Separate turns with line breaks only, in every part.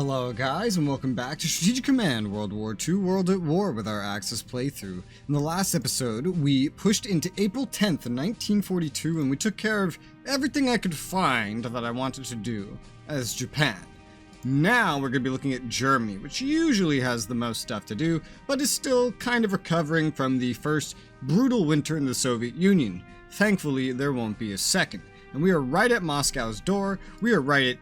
Hello guys, and welcome back to Strategic Command World War II World at War with our Axis playthrough. In the last episode, we pushed into April 10th, 1942, and we took care of everything I could find that I wanted to do as Japan. Now we're going to be looking at Germany, which usually has the most stuff to do, but is still kind of recovering from the first brutal winter in the Soviet Union. Thankfully, there won't be a second. And we are right at Moscow's door, we are right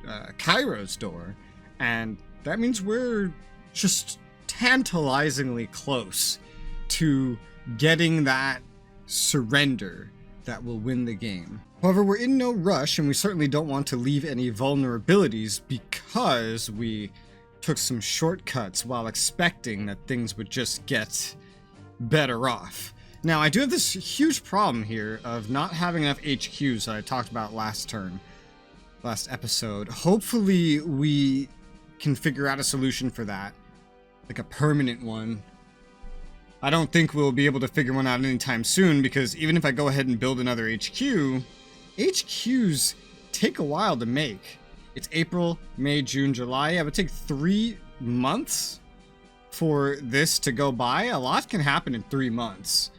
at Cairo's door, and that means we're just tantalizingly close to getting that surrender that will win the game. However, we're in no rush, and we certainly don't want to leave any vulnerabilities because we took some shortcuts while expecting that things would just get better off. Now, I do have this huge problem here of not having enough HQs that I talked about last episode. Hopefully we can figure out a solution for that, like a permanent one. I don't think we'll be able to figure one out anytime soon, because even if I go ahead and build another HQ, HQs take a while to make. It's April, May, June, July. It would take 3 months for this to go by. A lot can happen in 3 months.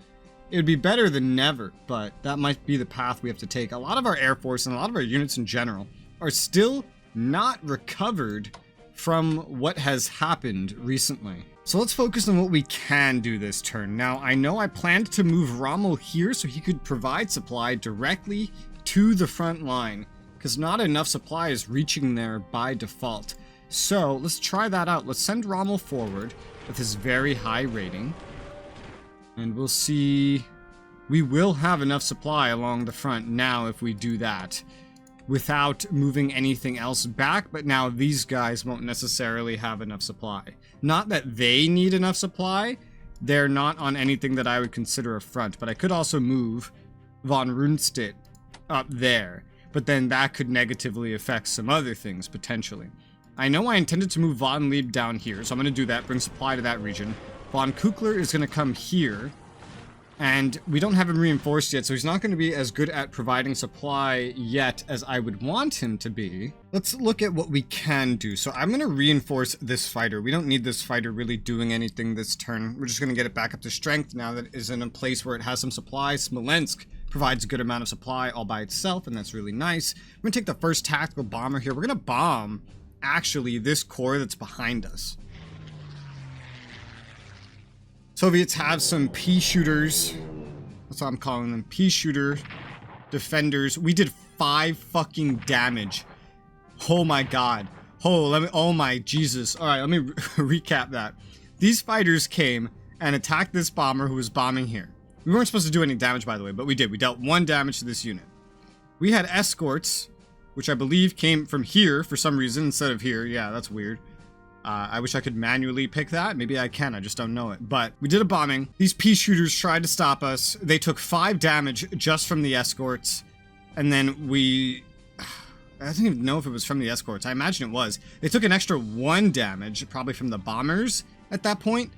It would be better than never, but that might be the path we have to take. A lot of our Air Force and a lot of our units in general are still not recovered from what has happened recently. So let's focus on what we can do this turn. Now, I know I planned to move Rommel here so he could provide supply directly to the front line, because not enough supply is reaching there by default. So let's try that out. Let's send Rommel forward with his very high rating. And we'll see. We will have enough supply along the front now if we do that without moving anything else back, but now these guys won't necessarily have enough supply. Not that they need enough supply, they're not on anything that I would consider a front, but I could also move von Rundstedt up there, but then that could negatively affect some other things potentially. I know I intended to move von Lieb down here, so I'm going to do that, bring supply to that region. Von Kukler is going to come here, and we don't have him reinforced yet, so he's not going to be as good at providing supply yet as I would want him to be. Let's look at what we can do. So I'm going to reinforce this fighter. We don't need this fighter really doing anything this turn. We're just going to get it back up to strength now that it is in a place where it has some supply. Smolensk provides a good amount of supply all by itself, and that's really nice. We're going to take the first tactical bomber here. We're going to bomb, actually, this core that's behind us. Soviets have some pea shooters. That's what I'm calling them. Pea shooter defenders. We did 5 fucking damage. Oh my god. Oh my Jesus. Alright, let me recap that. These fighters came and attacked this bomber who was bombing here. We weren't supposed to do any damage, by the way, but we did. We dealt 1 damage to this unit. We had escorts, which I believe came from here for some reason instead of here. Yeah, that's weird. I wish I could manually pick that. Maybe I can, I just don't know it. But we did a bombing. These pea shooters tried to stop us. They took 5 damage just from the escorts. And then I don't even know if it was from the escorts. I imagine it was. They took an extra 1 damage, probably from the bombers at that point.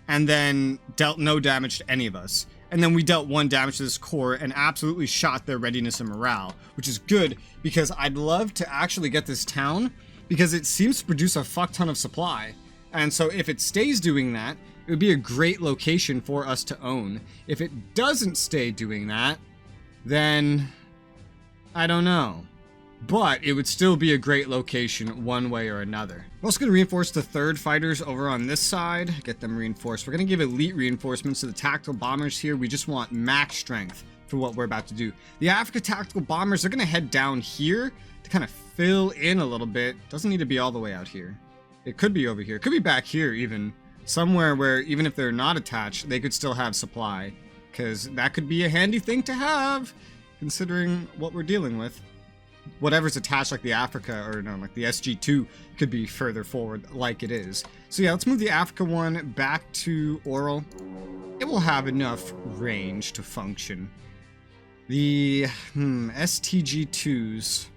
And then dealt no damage to any of us. And then we dealt 1 damage to this core and absolutely shot their readiness and morale. Which is good, because I'd love to actually get this town, because it seems to produce a fuck ton of supply. And so if it stays doing that, it would be a great location for us to own. If it doesn't stay doing that, then I don't know. But it would still be a great location one way or another. We're also going to reinforce the 3rd fighters over on this side. Get them reinforced. We're going to give elite reinforcements to the tactical bombers here. We just want max strength for what we're about to do. The Africa tactical bombers, they're going to head down here to kind of fill in a little bit. Doesn't need to be all the way out here. It could be over here. It could be back here even. Somewhere where even if they're not attached, they could still have supply. Because that could be a handy thing to have, considering what we're dealing with. Whatever's attached, like the Africa, or no, like the SG2, could be further forward like it is. So yeah, let's move the Africa one back to Oral. It will have enough range to function. The STG2s.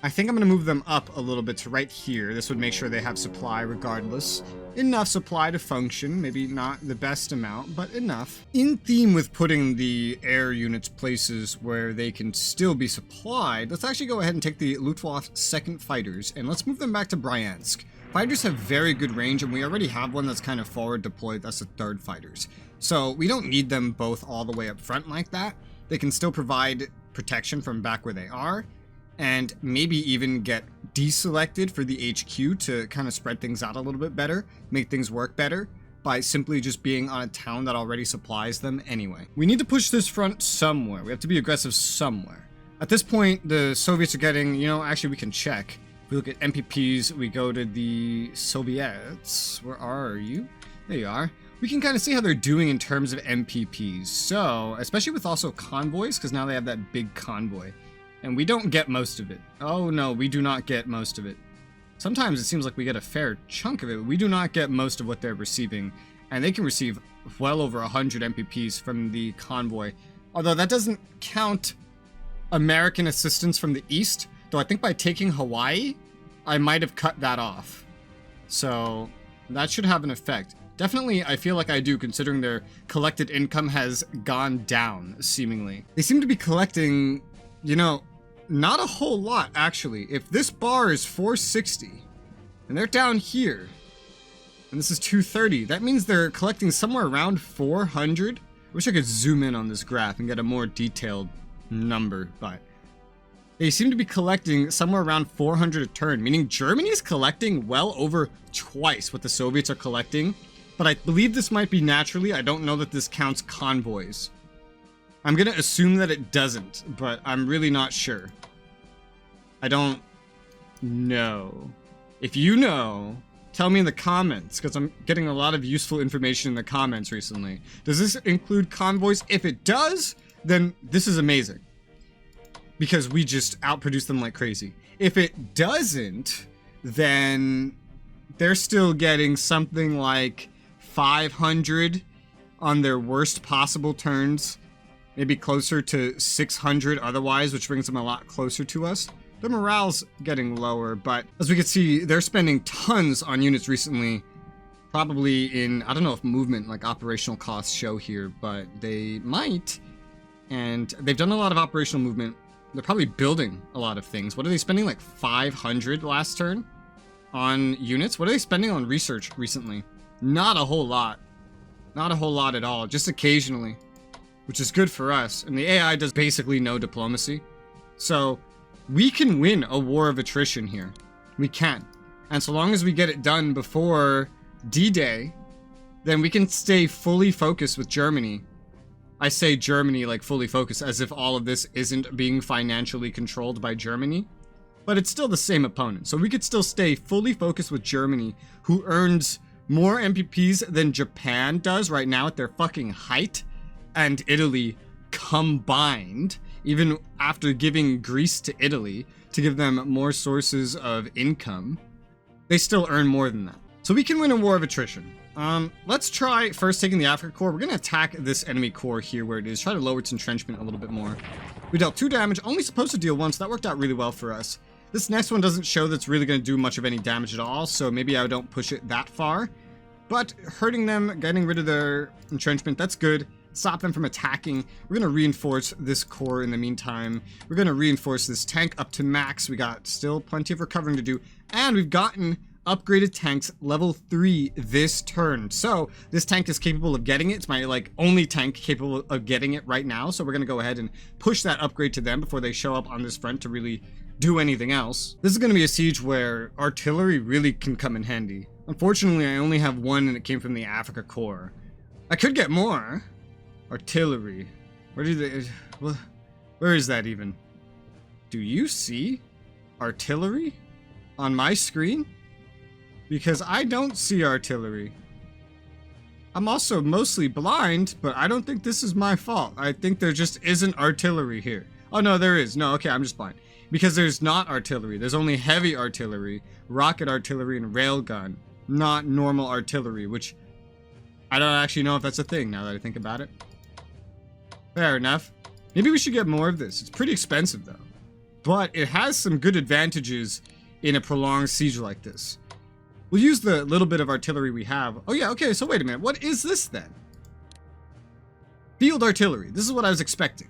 I think I'm going to move them up a little bit to right here. This would make sure they have supply regardless. Enough supply to function. Maybe not the best amount, but enough. In theme with putting the air units places where they can still be supplied, let's actually go ahead and take the Luftwaffe 2nd Fighters, and let's move them back to Bryansk. Fighters have very good range, and we already have one that's kind of forward deployed. That's the 3rd Fighters. So we don't need them both all the way up front like that. They can still provide protection from back where they are, and maybe even get deselected for the HQ to kind of spread things out a little bit better, make things work better, by simply just being on a town that already supplies them anyway. We need to push this front somewhere. We have to be aggressive somewhere. At this point, the Soviets are getting, you know, actually we can check. If we look at MPPs, we go to the Soviets. Where are you? There you are. We can kind of see how they're doing in terms of MPPs. So, especially with also convoys, because now they have that big convoy. And we don't get most of it. Oh no, we do not get most of it. Sometimes it seems like we get a fair chunk of it, but we do not get most of what they're receiving. And they can receive well over 100 MPPs from the convoy. Although that doesn't count American assistance from the east. Though I think by taking Hawaii, I might have cut that off. So that should have an effect. Definitely, I feel like I do, considering their collected income has gone down, seemingly. They seem to be collecting, you know, not a whole lot, actually. If this bar is 460, and they're down here, and this is 230, that means they're collecting somewhere around 400. I wish I could zoom in on this graph and get a more detailed number, but they seem to be collecting somewhere around 400 a turn, meaning Germany is collecting well over twice what the Soviets are collecting. But I believe this might be naturally. I don't know that this counts convoys. I'm gonna assume that it doesn't, but I'm really not sure. I don't know. If you know, tell me in the comments, because I'm getting a lot of useful information in the comments recently. Does this include convoys? If it does, then this is amazing, because we just outproduce them like crazy. If it doesn't, then they're still getting something like 500 on their worst possible turns, maybe closer to 600 otherwise, which brings them a lot closer to us. Their morale's getting lower, but as we can see, they're spending tons on units recently, probably in, I don't know if movement, like operational costs show here, but they might, and they've done a lot of operational movement. They're probably building a lot of things. What are they spending, like 500 last turn on units? What are they spending on research recently? Not a whole lot. Not a whole lot at all, just occasionally, which is good for us. And the AI does basically no diplomacy. So we can win a war of attrition here. We can. And so long as we get it done before D-Day, then we can stay fully focused with Germany. I say Germany like fully focused as if all of this isn't being financially controlled by Germany. But it's still the same opponent. So we could still stay fully focused with Germany, who earns more MPPs than Japan does right now at their fucking height, and Italy combined, even after giving Greece to Italy to give them more sources of income. They still earn more than that. So we can win a war of attrition. Let's try first taking the Africa Corps. We're going to attack this enemy corps here where it is. Try to lower its entrenchment a little bit more. We dealt 2 damage, only supposed to deal 1, so that worked out really well for us. This next one doesn't show that's really going to do much of any damage at all, so maybe I don't push it that far. But hurting them, getting rid of their entrenchment, that's good. Stop them from attacking. We're going to reinforce this corps in the meantime. We're going to reinforce this tank up to max. We got still plenty of recovering to do. And we've gotten upgraded tanks level 3 this turn. So this tank is capable of getting it. It's my like only tank capable of getting it right now. So we're going to go ahead and push that upgrade to them before they show up on this front to really do anything else. This is going to be a siege where artillery really can come in handy. Unfortunately, I only have 1 and it came from the Africa Corps. I could get more. Artillery. Where do they... Where is that even? Do you see artillery on my screen? Because I don't see artillery. I'm also mostly blind, but I don't think this is my fault. I think there just isn't artillery here. Oh no, there is. No, okay, I'm just blind. Because there's not artillery. There's only heavy artillery, rocket artillery, and railgun. Not normal artillery, which I don't actually know if that's a thing now that I think about it. Fair enough. Maybe we should get more of this. It's pretty expensive though. but it has some good advantages in a prolonged siege like this. We'll use the little bit of artillery we have. Oh yeah, okay, so wait a minute. What is this then? Field artillery. This is what I was expecting.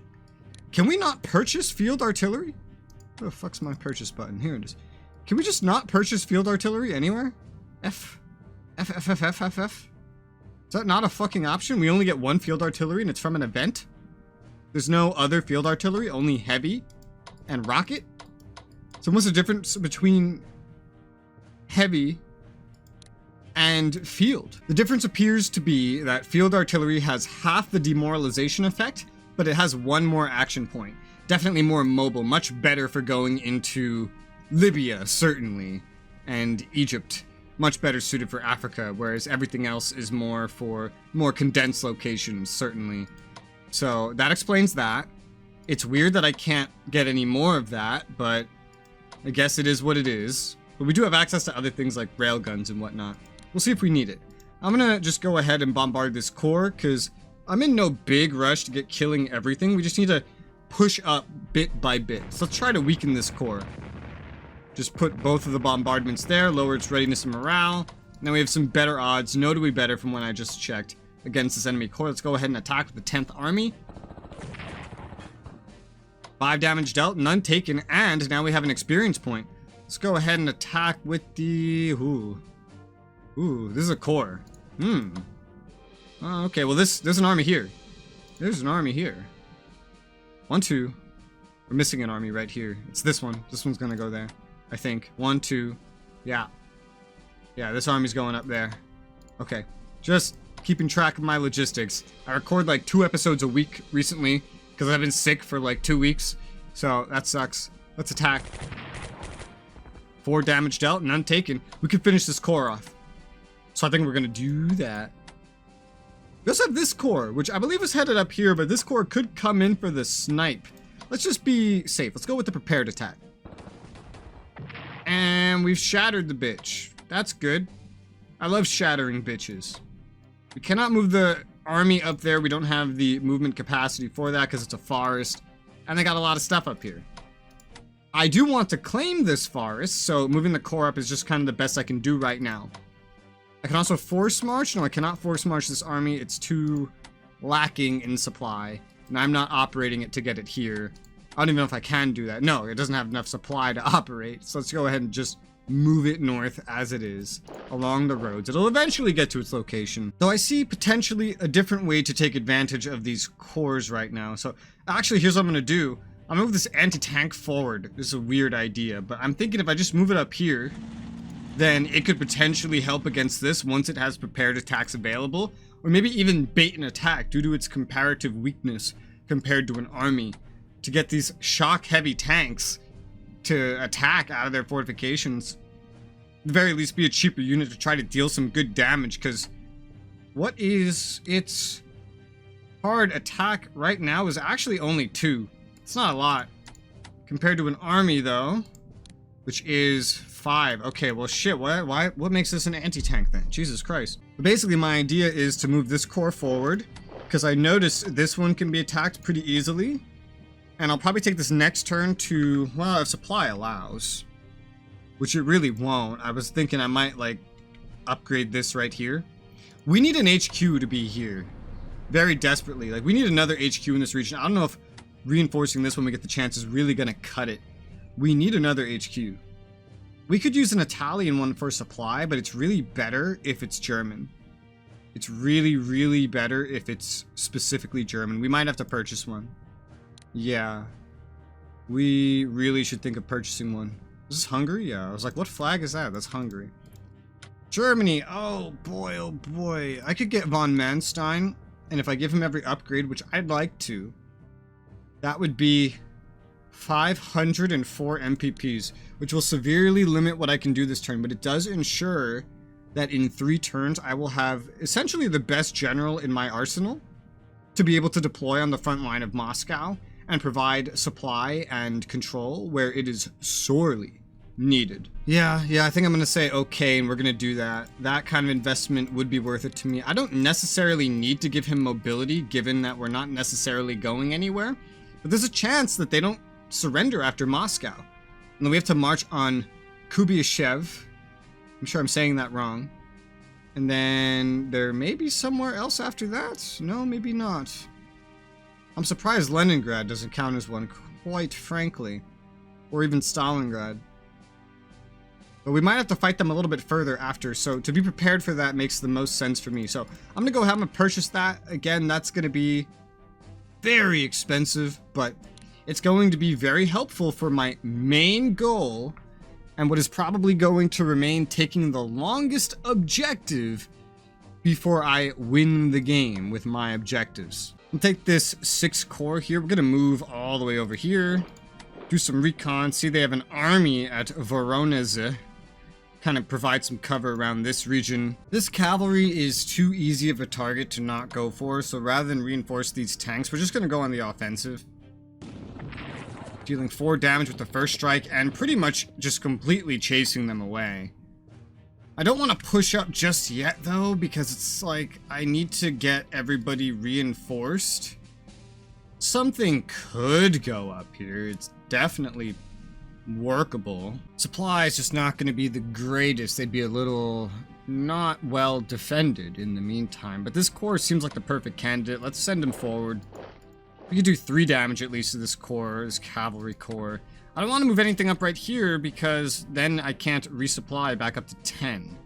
Can we not purchase field artillery? Where the fuck's my purchase button? Here it is. Can we just not purchase field artillery anywhere? F. Is that not a fucking option? We only get one field artillery and it's from an event? There's no other field artillery, only heavy and rocket? So what's the difference between heavy and field? The difference appears to be that field artillery has half the demoralization effect, but it has one more action point. Definitely more mobile, much better for going into Libya, certainly, and Egypt. Much better suited for Africa, whereas everything else is more for more condensed locations, certainly. So that explains that. It's weird that I can't get any more of that, but I guess it is what it is. But we do have access to other things like railguns and whatnot. We'll see if we need it. I'm gonna just go ahead and bombard this core, because I'm in no big rush to get killing everything. We just need to push up bit by bit. So let's try to weaken this core. Just put both of the bombardments there, lower its readiness and morale. Now we have some better odds, notably better from when I just checked, against this enemy core. Let's go ahead and attack with the 10th Army. 5 damage dealt, none taken, and now we have an experience point. Let's go ahead and attack with the... Ooh, this is a core. Oh, okay, well there's an army here. There's an army here. 1, 2. We're missing an army right here. It's this one. This one's gonna go there, I think. 1, 2. Yeah. Yeah, this army's going up there. Okay. Just keeping track of my logistics. I record like 2 episodes a week recently because I've been sick for like 2 weeks. So that sucks. Let's attack. 4 damage dealt, none taken. We can finish this core off. So I think we're gonna do that. We also have this core, which I believe is headed up here, but this core could come in for the snipe. Let's just be safe. Let's go with the prepared attack. And we've shattered the bitch. That's good. I love shattering bitches. We cannot move the army up there. We don't have the movement capacity for that because it's a forest. And they got a lot of stuff up here. I do want to claim this forest, so moving the core up is just kind of the best I can do right now. I can also force march. No, I cannot force march this army. It's too lacking in supply. And I'm not operating it to get it here. I don't even know if I can do that. No, it doesn't have enough supply to operate. So let's go ahead and just move it north as it is along the roads. It'll eventually get to its location. Though I see potentially a different way to take advantage of these cores right now. So actually, here's what I'm going to do. I'm going to move this anti-tank forward. This is a weird idea, but I'm thinking if I just move it up here, then it could potentially help against this once it has prepared attacks available, or maybe even bait an attack due to its comparative weakness compared to an army, to get these shock-heavy tanks to attack out of their fortifications. At the very least, be a cheaper unit to try to deal some good damage, because what is its hard attack right now is actually only 2. It's not a lot. Compared to an army, though, which is 5. Okay, well shit, what makes this an anti-tank then? Jesus Christ. But basically my idea is to move this core forward, because I noticed this one can be attacked pretty easily. And I'll probably take this next turn to, well, if supply allows. Which it really won't. I was thinking I might, like, upgrade this right here. We need an HQ to be here. Very desperately. Like, we need another HQ in this region. I don't know if reinforcing this when we get the chance is really gonna cut it. We need another HQ. We could use an Italian one for supply, but it's really better if it's German. It's really, really better if it's specifically German. We might have to purchase one. Yeah. We really should think of purchasing one. Is this Hungary? Yeah. I was like, what flag is that? That's Hungary. Germany. Oh boy, oh boy. I could get von Manstein, and if I give him every upgrade, which I'd like to, that would be 504 MPPs, which will severely limit what I can do this turn, but it does ensure that in 3 turns I will have essentially the best general in my arsenal to be able to deploy on the front line of Moscow and provide supply and control where it is sorely needed. Yeah, I think I'm gonna say okay, and we're gonna do that. That kind of investment would be worth it to me. I don't necessarily need to give him mobility, given that we're not necessarily going anywhere, but there's a chance that they don't surrender after Moscow. And then we have to march on Kubiyshev. I'm sure I'm saying that wrong. And then there may be somewhere else after that. No, maybe not. I'm surprised Leningrad doesn't count as one, quite frankly. Or even Stalingrad. But we might have to fight them a little bit further after, so to be prepared for that makes the most sense for me. So I'm gonna go ahead and purchase that. Again, that's gonna be very expensive, but it's going to be very helpful for my main goal, and what is probably going to remain taking the longest objective before I win the game with my objectives. I'll take this 6 core here. We're gonna move all the way over here, do some recon, see they have an army at Voronezh. Kind of provide some cover around this region. This cavalry is too easy of a target to not go for, so rather than reinforce these tanks, we're just going to go on the offensive. Dealing 4 damage with the first strike and pretty much just completely chasing them away. I don't want to push up just yet though, because it's like I need to get everybody reinforced. Something could go up here. It's definitely workable. Supply is just not going to be the greatest. They'd be a little not well defended in the meantime, but this core seems like the perfect candidate. Let's send him forward. We could do 3 damage at least to this core, this cavalry core. I don't want to move anything up right here because then I can't resupply back up to 10.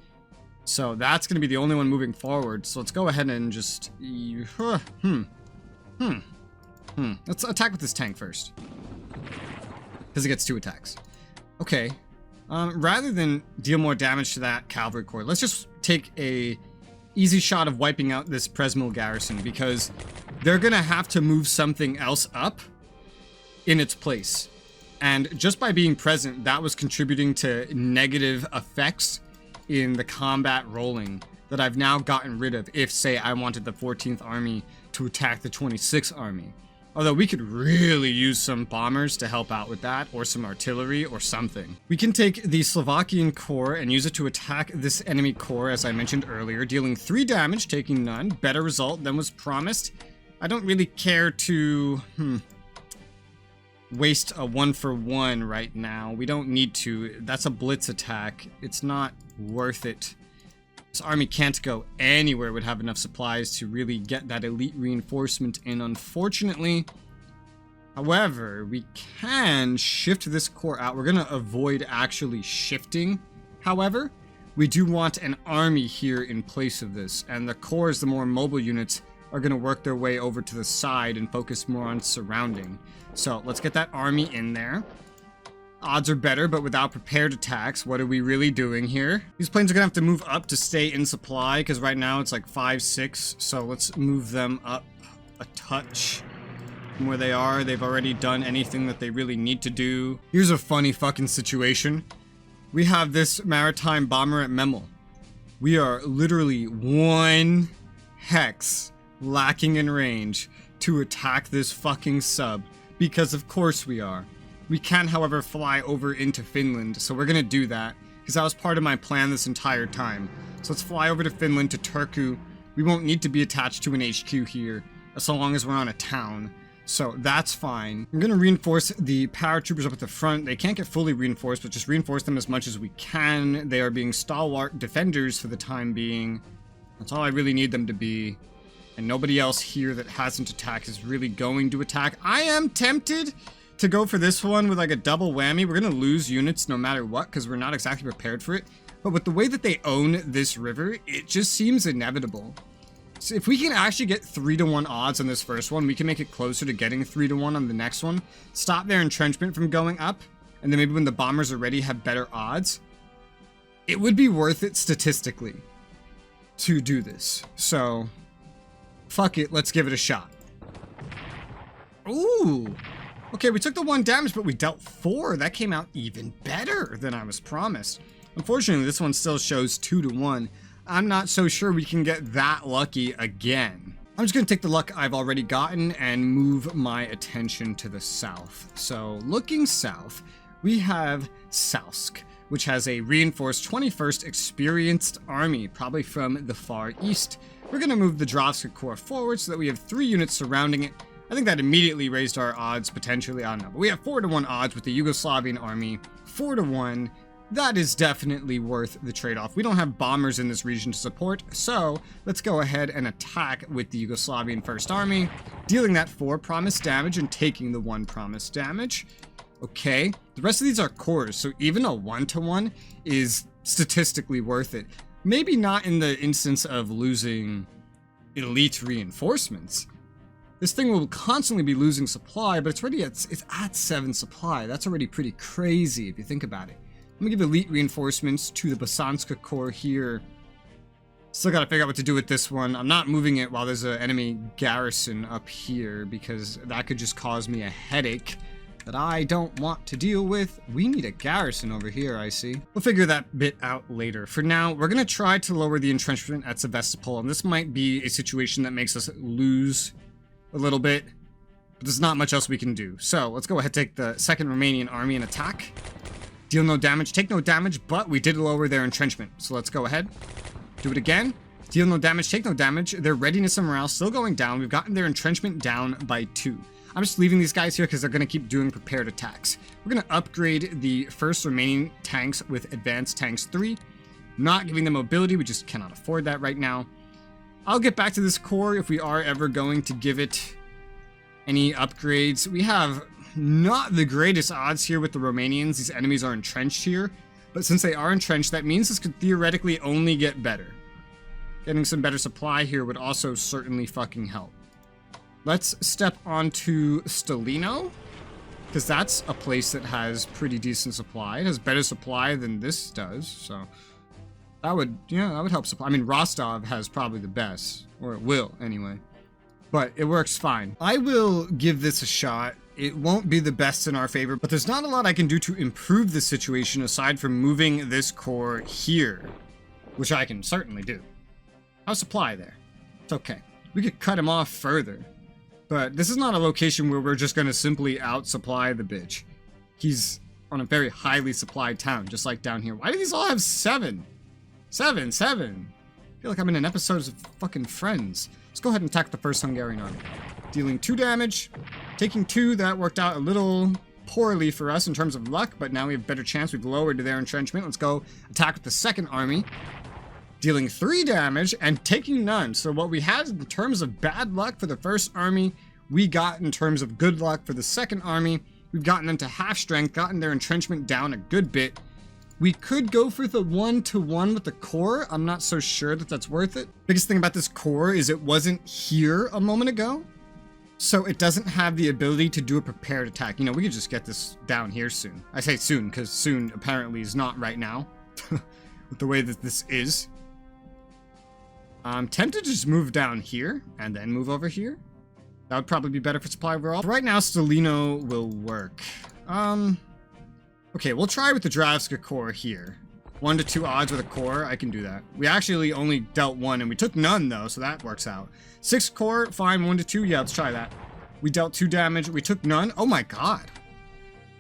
So that's going to be the only one moving forward. So let's go ahead and just let's attack with this tank first, because it gets 2 attacks. Okay. Rather than deal more damage to that cavalry corps, let's just take a easy shot of wiping out this Przemysl garrison, because they're gonna have to move something else up in its place. And just by being present, that was contributing to negative effects in the combat rolling that I've now gotten rid of if, say, I wanted the 14th Army to attack the 26th Army. Although we could really use some bombers to help out with that, or some artillery, or something. We can take the Slovakian corps and use it to attack this enemy corps, as I mentioned earlier, dealing 3 damage, taking none. Better result than was promised. I don't really care to waste a 1-for-1 right now. We don't need to. That's a blitz attack. It's not worth it. This army can't go anywhere, would have enough supplies to really get that elite reinforcement in, unfortunately. However, we can shift this corps out. We're going to avoid actually shifting. However, we do want an army here in place of this, and the corps, the more mobile units, are going to work their way over to the side and focus more on surrounding. So let's get that army in there. Odds are better, but without prepared attacks, what are we really doing here? These planes are gonna have to move up to stay in supply, because right now it's like 5, 6, so let's move them up a touch from where they are. They've already done anything that they really need to do. Here's a funny fucking situation. We have this maritime bomber at Memel. We are literally 1 hex lacking in range to attack this fucking sub, because of course we are. We can, however, fly over into Finland, so we're gonna do that, because that was part of my plan this entire time. So let's fly over to Finland, to Turku. We won't need to be attached to an HQ here, so long as we're on a town. So that's fine. I'm gonna reinforce the paratroopers up at the front. They can't get fully reinforced, but just reinforce them as much as we can. They are being stalwart defenders for the time being. That's all I really need them to be. And nobody else here that hasn't attacked is really going to attack. I am tempted to go for this one with like a double whammy. We're gonna lose units no matter what, because we're not exactly prepared for it. But with the way that they own this river, it just seems inevitable. So if we can actually get 3-to-1 odds on this first one, we can make it closer to getting 3-to-1 on the next one. Stop their entrenchment from going up, and then maybe when the bombers are ready, have better odds. It would be worth it statistically to do this. So fuck it, let's give it a shot. Ooh. Okay, we took the 1 damage, but we dealt 4. That came out even better than I was promised. Unfortunately, this one still shows 2-to-1. I'm not so sure we can get that lucky again. I'm just going to take the luck I've already gotten and move my attention to the south. So, looking south, we have Salsk, which has a reinforced 21st experienced army, probably from the far east. We're going to move the Drovska Corps forward so that we have 3 units surrounding it. I think that immediately raised our odds potentially. I don't know. But we have 4-to-1 odds with the Yugoslavian army. 4-to-1. That is definitely worth the trade-off. We don't have bombers in this region to support, so let's go ahead and attack with the Yugoslavian First Army, dealing that 4 promised damage and taking the 1 promised damage. Okay, the rest of these are cores, so even a 1-to-1 is statistically worth it. Maybe not in the instance of losing elite reinforcements. This thing will constantly be losing supply, but it's at 7 supply. That's already pretty crazy if you think about it. I'm gonna give elite reinforcements to the Bosanska Corps here. Still gotta figure out what to do with this one. I'm not moving it while there's an enemy garrison up here because that could just cause me a headache that I don't want to deal with. We need a garrison over here, I see. We'll figure that bit out later. For now, we're gonna try to lower the entrenchment at Sevastopol, and this might be a situation that makes us lose a little bit, but there's not much else we can do. So let's go ahead and take the 2nd Romanian army and attack. Deal no damage, take no damage, but we did lower their entrenchment. So let's go ahead, do it again. Deal no damage, take no damage. Their readiness and morale still going down. We've gotten their entrenchment down by 2. I'm just leaving these guys here because they're going to keep doing prepared attacks. We're going to upgrade the 1st remaining tanks with advanced tanks 3. Not giving them mobility, we just cannot afford that right now. I'll get back to this core if we are ever going to give it any upgrades. We have not the greatest odds here with the Romanians. These enemies are entrenched here, but since they are entrenched, that means this could theoretically only get better. Getting some better supply here would also certainly fucking help. Let's step on to Stalino, because that's a place that has pretty decent supply. It has better supply than this does, so that would, yeah, that would help supply. I mean, Rostov has probably the best, or it will anyway, but it works fine. I will give this a shot. It won't be the best in our favor, but there's not a lot I can do to improve the situation aside from moving this core here, which I can certainly do. How's supply there? It's okay. We could cut him off further, but this is not a location where we're just going to simply out-supply the bitch. He's on a very highly supplied town, just like down here. Why do these all have 7? 7. I feel like I'm in an episode of fucking Friends. Let's go ahead and attack the 1st Hungarian army. Dealing 2 damage, taking 2. That worked out a little poorly for us in terms of luck, but now we have a better chance. We've lowered their entrenchment. Let's go attack with the 2nd army. Dealing 3 damage and taking none. So what we had in terms of bad luck for the 1st army, we got in terms of good luck for the 2nd army. We've gotten them to half strength, gotten their entrenchment down a good bit. We could go for the 1-to-1 with the core. I'm not so sure that that's worth it. Biggest thing about this core is it wasn't here a moment ago, so it doesn't have the ability to do a prepared attack. You know, we could just get this down here soon. I say soon because soon apparently is not right now with the way that this is. I'm tempted to just move down here and then move over here. That would probably be better for supply overall. Right now, Stalino will work. Okay, we'll try with the Dravska core here. 1-to-2 odds with a core, I can do that. We actually only dealt 1, and we took none, though, so that works out. 6 core, fine, 1-to-2, yeah, let's try that. We dealt 2 damage, we took none. Oh my god.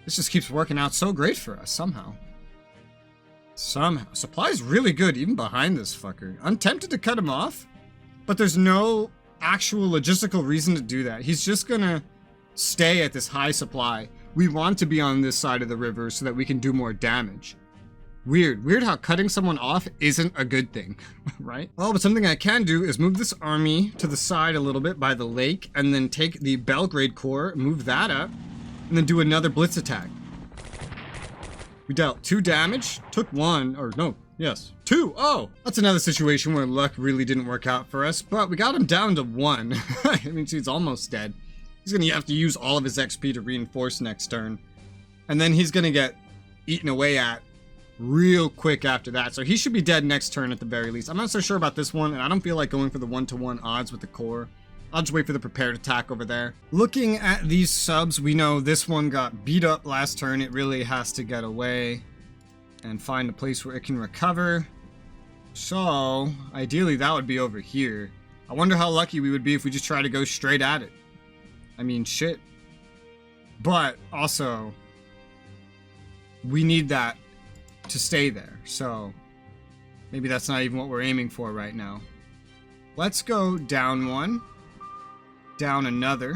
This just keeps working out so great for us, somehow. Somehow. Supply's really good, even behind this fucker. I'm tempted to cut him off, but there's no actual logistical reason to do that. He's just gonna stay at this high supply. We want to be on this side of the river so that we can do more damage. Weird how cutting someone off isn't a good thing, right? Oh, but something I can do is move this army to the side a little bit by the lake and then take the Belgrade Corps, move that up, and then do another blitz attack. We dealt 2 damage, took 1, or no, yes, 2. Oh, that's another situation where luck really didn't work out for us, but we got him down to 1. I mean, he's almost dead. He's gonna have to use all of his XP to reinforce next turn. And then he's gonna get eaten away at real quick after that. So he should be dead next turn at the very least. I'm not so sure about this one, and I don't feel like going for the 1-to-1 odds with the core. I'll just wait for the prepared attack over there. Looking at these subs, we know this one got beat up last turn. It really has to get away and find a place where it can recover. So, ideally that would be over here. I wonder how lucky we would be if we just try to go straight at it. I mean, shit. But, also, we need that to stay there. So, maybe that's not even what we're aiming for right now. Let's go down 1. Down another.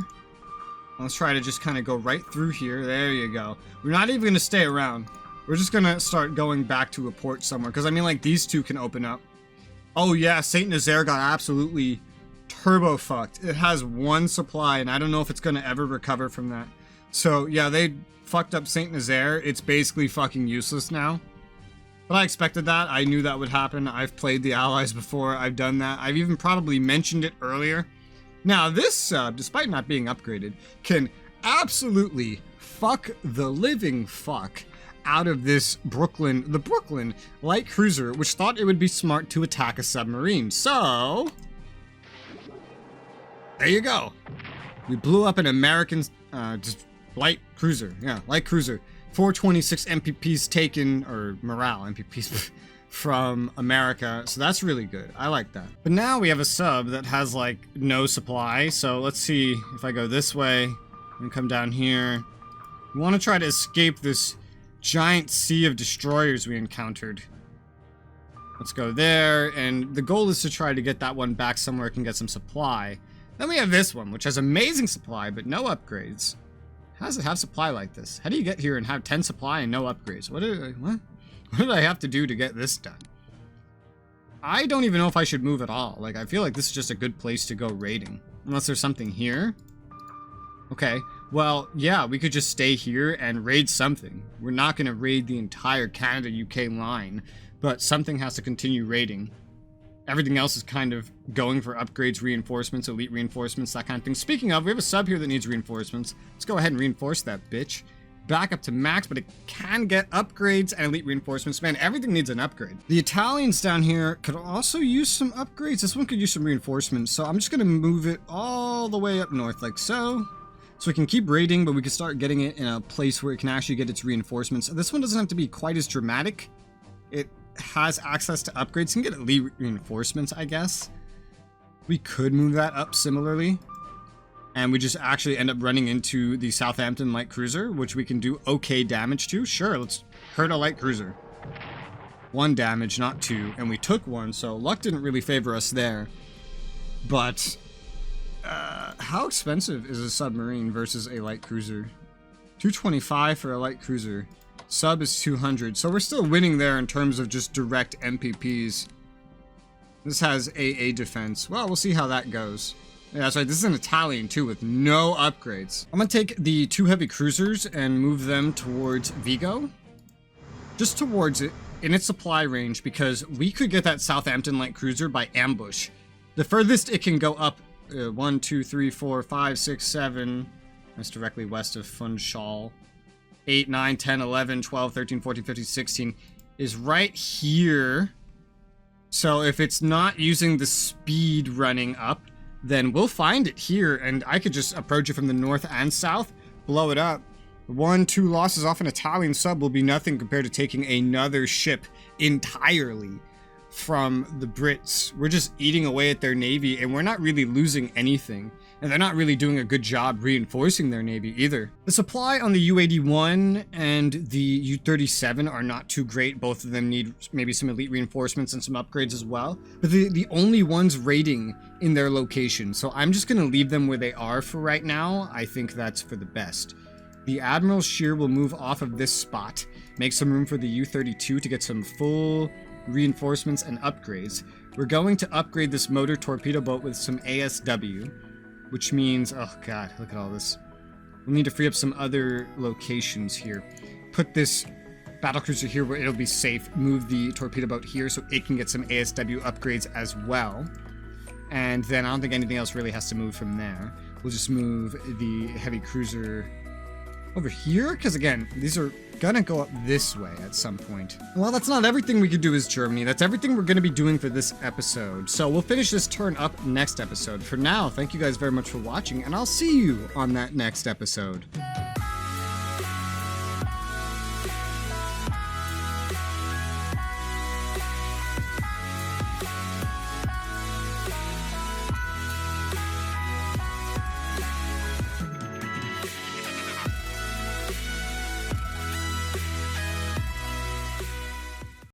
Let's try to just kind of go right through here. There you go. We're not even going to stay around. We're just going to start going back to a port somewhere. Because, I mean, like, these two can open up. Oh, yeah. St. Nazaire got absolutely turbo fucked. It has one supply, and I don't know if it's going to ever recover from that. So, yeah, they fucked up St. Nazaire. It's basically fucking useless now. But I expected that. I knew that would happen. I've played the Allies before. I've done that. I've even probably mentioned it earlier. Now, this sub, despite not being upgraded, can absolutely fuck the living fuck out of the Brooklyn light cruiser, which thought it would be smart to attack a submarine. So, there you go. We blew up an American just light cruiser. Yeah, light cruiser. 426 MPPs taken, or morale MPPs from America, so that's really good. I like that. But now we have a sub that has like no supply, so let's see if I go this way and come down here. We want to try to escape this giant sea of destroyers we encountered. Let's go there, and the goal is to try to get that one back somewhere it can get some supply. Then we have this one, which has amazing supply, but no upgrades. How does it have supply like this? How do you get here and have 10 supply and no upgrades? What did I have to do to get this done? I don't even know if I should move at all. Like, I feel like this is just a good place to go raiding. Unless there's something here. Okay, well, yeah, we could just stay here and raid something. We're not going to raid the entire Canada-UK line, but something has to continue raiding. Everything else is kind of going for upgrades, reinforcements, elite reinforcements, that kind of thing. Speaking of, we have a sub here that needs reinforcements. Let's go ahead and reinforce that bitch. Back up to max, but it can get upgrades and elite reinforcements. Man, everything needs an upgrade. The Italians down here could also use some upgrades. This one could use some reinforcements, so I'm just going to move it all the way up north, like so. So we can keep raiding, but we can start getting it in a place where it can actually get its reinforcements. This one doesn't have to be quite as dramatic. It has access to upgrades. Can get elite reinforcements, I guess. We could move that up similarly. And we just actually end up running into the Southampton light cruiser, which we can do okay damage to. Sure, let's hurt a light cruiser. 1 damage, not 2. And we took 1, so luck didn't really favor us there. But how expensive is a submarine versus a light cruiser? 225 for a light cruiser. Sub is 200, so we're still winning there in terms of just direct MPPs. This has AA defense. Well, we'll see how that goes. Yeah, that's right, this is an Italian too with no upgrades. I'm gonna take the 2 heavy cruisers and move them towards Vigo. Just towards it, in its supply range, because we could get that Southampton light cruiser by ambush. The furthest it can go up, 1, 2, 3, 4, 5, 6, 7, that's directly west of Funchal. 8, 9, 10, 11, 12, 13, 14, 15, 16 is right here. So if it's not using the speed running up, then we'll find it here, and I could just approach it from the north and south, blow it up. 1, 2 losses off an Italian sub will be nothing compared to taking another ship entirely from the Brits. We're just eating away at their navy, and we're not really losing anything. And they're not really doing a good job reinforcing their navy either. The supply on the U-81 and the U-37 are not too great. Both of them need maybe some elite reinforcements and some upgrades as well. But the only ones raiding in their location. So I'm just going to leave them where they are for right now. I think that's for the best. The Admiral Shear will move off of this spot. Make some room for the U-32 to get some full reinforcements and upgrades. We're going to upgrade this motor torpedo boat with some ASW. Which means, oh god, look at all this. We'll need to free up some other locations here. Put this battlecruiser here where it'll be safe. Move the torpedo boat here so it can get some ASW upgrades as well. And then I don't think anything else really has to move from there. We'll just move the heavy cruiser over here, because again, these are gonna go up this way at some point. Well, that's not everything we could do as Germany. That's everything we're gonna be doing for this episode. So we'll finish this turn up next episode. For now, thank you guys very much for watching, and I'll see you on that next episode.